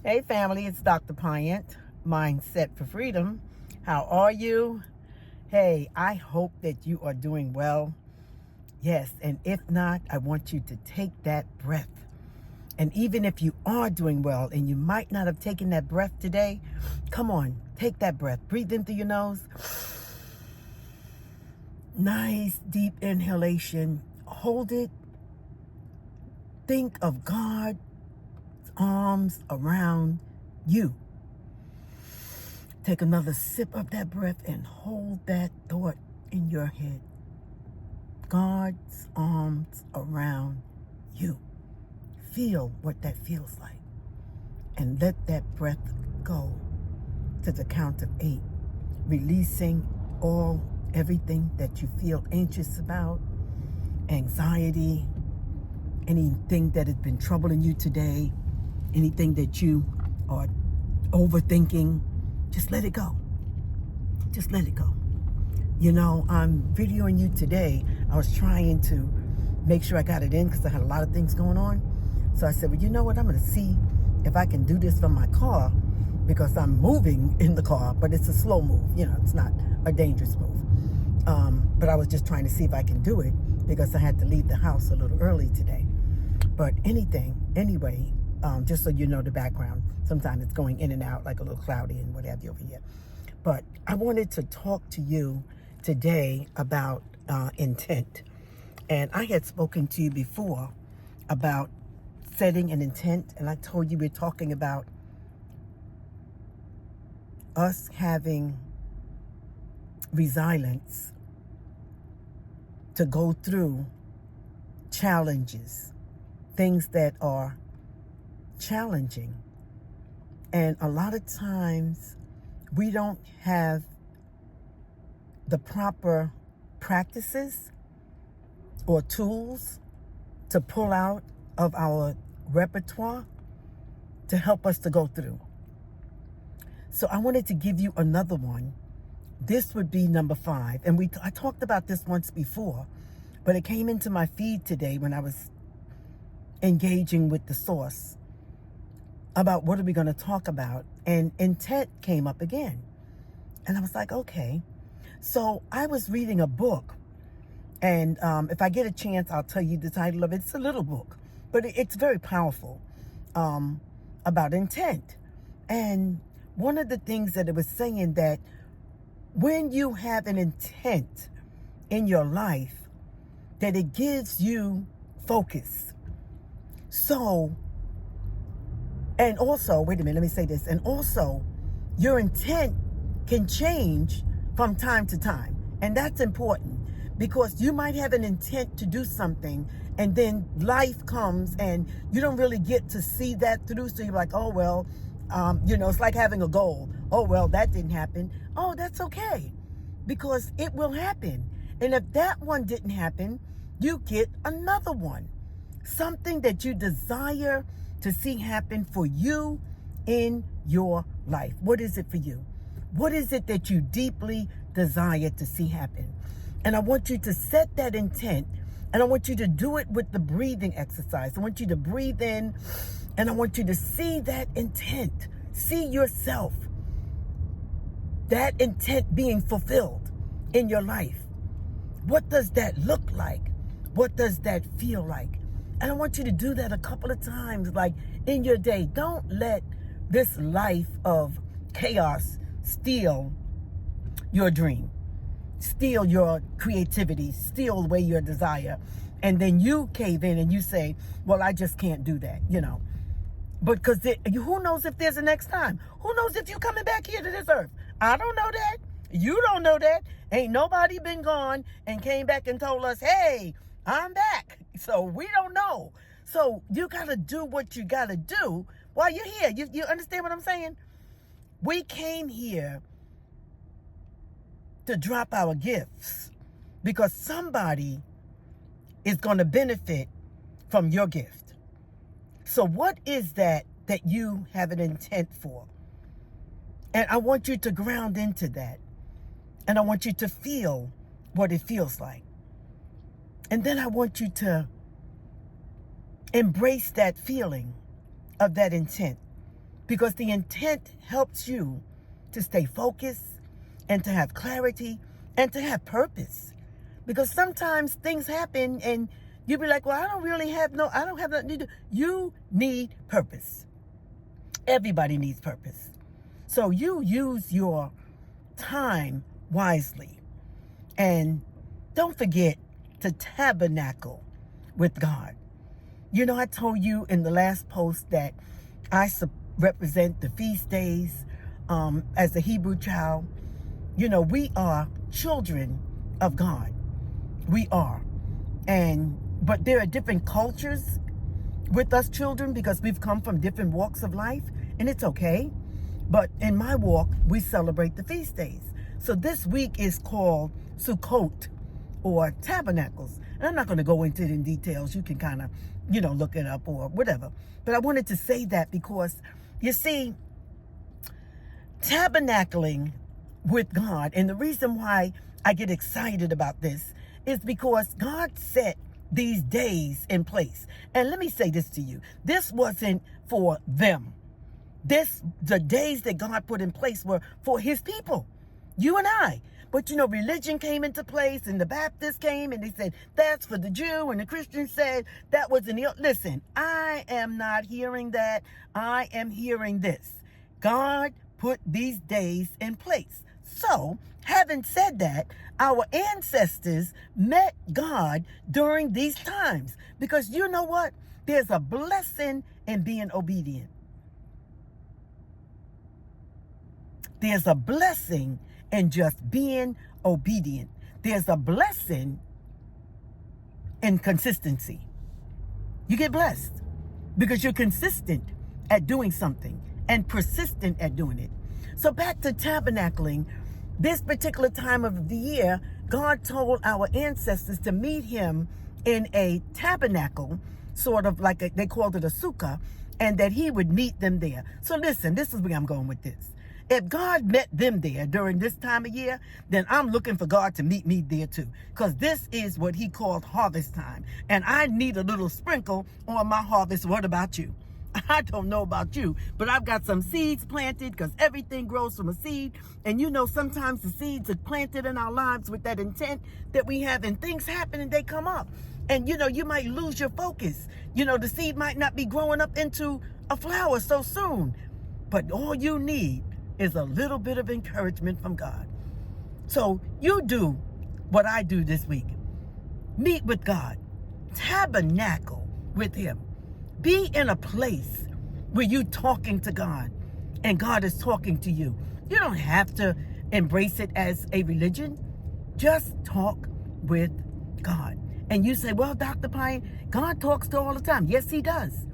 Hey family, it's Dr. Pyant, Mindset for Freedom. How are you? Hey, I hope that you are doing well. Yes, and if not, I want you to take that breath. And even if you are doing well and you might not have taken that breath today, come on, take that breath. Breathe in through your nose. Nice deep inhalation. Hold it. Think of God's arms around you. Take another sip of that breath and hold that thought in your head. God's arms around you. Feel what that feels like. And let that breath go to the count of 8. Releasing everything that you feel anxious about, anxiety, anything that has been troubling you today, anything that you are overthinking. Just let it go. Just let it go. You know, I'm videoing you today. I was trying to make sure I got it in because I had a lot of things going on. So I said, well, you know what? I'm going to see if I can do this from my car because I'm moving in the car, but it's a slow move. You know, it's not a dangerous move. But I was just trying to see if I can do it because I had to leave the house a little early today. But anyway, just so you know the background, sometimes it's going in and out like a little cloudy and what have you over here. But I wanted to talk to you today about intent. And I had spoken to you before about setting an intent. And I told you we're talking about us having resilience to go through challenges, things that are challenging. And a lot of times we don't have the proper practices or tools to pull out of our repertoire to help us to go through. So I wanted to give you another one. This would be number 5. And I talked about this once before, but it came into my feed today when I was engaging with the source about what are we going to talk about. And intent came up again. And I was like, okay. So I was reading a book. And if I get a chance, I'll tell you the title of it. It's a little book, but it's very powerful about intent. And one of the things that it was saying that when you have an intent in your life, that it gives you focus. So, and also, wait a minute, let me say this. And also, your intent can change from time to time. And that's important because you might have an intent to do something and then life comes and you don't really get to see that through. So you're like, oh, well, it's like having a goal. Oh, well, that didn't happen. Oh, that's okay because it will happen. And if that one didn't happen, you get another one. Something that you desire to see happen for you in your life. What is it for you? What is it that you deeply desire to see happen? And I want you to set that intent, and I want you to do it with the breathing exercise. I want you to breathe in, and I want you to see that intent. See yourself, that intent being fulfilled in your life. What does that look like? What does that feel like? And I want you to do that a couple of times, like in your day. Don't let this life of chaos steal your dream, steal your creativity, steal away your desire. And then you cave in and you say, well, I just can't do that, But because who knows if there's a next time? Who knows if you're coming back here to this earth? I don't know that. You don't know that. Ain't nobody been gone and came back and told us, hey, I'm back. So we don't know. So you got to do what you got to do while you're here. You understand what I'm saying? We came here to drop our gifts because somebody is going to benefit from your gift. So what is that you have an intent for? And I want you to ground into that. And I want you to feel what it feels like. And then I want you to embrace that feeling of that intent. because the intent helps you to stay focused and to have clarity and to have purpose. Because sometimes things happen and you'll be like, well, I don't have nothing to do. You need purpose. Everybody needs purpose. So you use your time wisely. And don't forget to tabernacle with God. You know, I told you in the last post that I represent the feast days as a Hebrew child. You know, we are children of God. We are. But there are different cultures with us children because we've come from different walks of life, and it's okay. But in my walk, we celebrate the feast days. So this week is called Sukkot, or Tabernacles. And I'm not going to go into it in details. You can kind of, look it up or whatever. But I wanted to say that because, you see, tabernacling with God, and the reason why I get excited about this is because God set these days in place. And let me say this to you. This wasn't for them. The days that God put in place were for his people, you and I. But, religion came into place, and the Baptists came, and they said, that's for the Jew, and the Christians said, that wasn't the... Listen, I am not hearing that. I am hearing this. God put these days in place. So, having said that, our ancestors met God during these times. Because you know what? There's a blessing in being obedient. There's a blessing in just being obedient. There's a blessing in consistency. You get blessed because you're consistent at doing something and persistent at doing it. So back to tabernacling, this particular time of the year, God told our ancestors to meet him in a tabernacle, sort of like they called it a sukkah, and that he would meet them there. So listen, this is where I'm going with this. If God met them there during this time of year, then I'm looking for God to meet me there too. Because this is what he called harvest time. And I need a little sprinkle on my harvest. What about you? I don't know about you, but I've got some seeds planted because everything grows from a seed. And sometimes the seeds are planted in our lives with that intent that we have, and things happen and they come up. And you might lose your focus. The seed might not be growing up into a flower so soon. But all you need is a little bit of encouragement from God. So you do what I do this week. Meet with God. Tabernacle with him. Be in a place where you're talking to God and God is talking to you. You don't have to embrace it as a religion. Just talk with God. And you say, well, Dr. Pine, God talks to all the time. Yes, he does.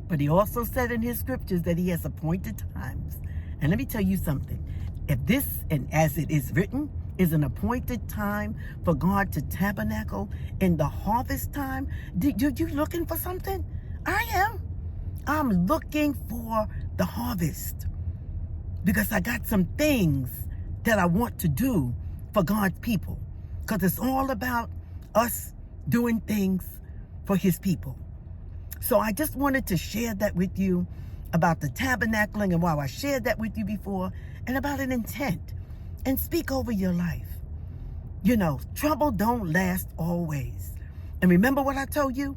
But he also said in his scriptures that he has appointed times. And let me tell you something. If this, and as it is written, is an appointed time for God to tabernacle in the harvest time, you looking for something? I am. I'm looking for the harvest because I got some things that I want to do for God's people, because it's all about us doing things for his people. So I just wanted to share that with you about the tabernacling, and while I shared that with you before, and about an intent, and speak over your life. Trouble don't last always. And remember what I told you?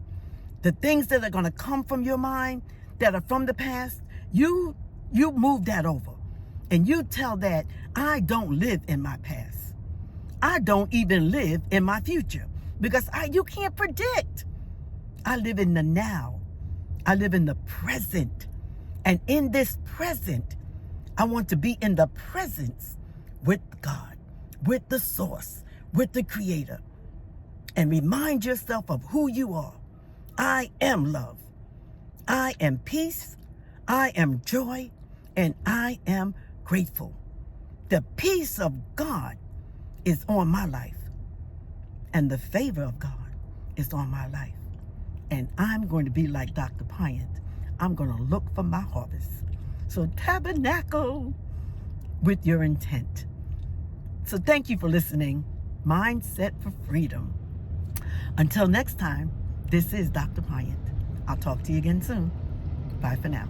The things that are going to come from your mind that are from the past, you move that over. And you tell that, I don't live in my past. I don't even live in my future. Because you can't predict. I live in the now. I live in the present. And in this present, I want to be in the presence with God, with the source, with the creator. And remind yourself of who you are. I am love. I am peace. I am joy. And I am grateful. The peace of God is on my life. And the favor of God is on my life. And I'm going to be like Dr. Pyant. I'm going to look for my harvest. So tabernacle with your intent. So thank you for listening. Mindset for Freedom. Until next time, this is Dr. Pyant. I'll talk to you again soon. Bye for now.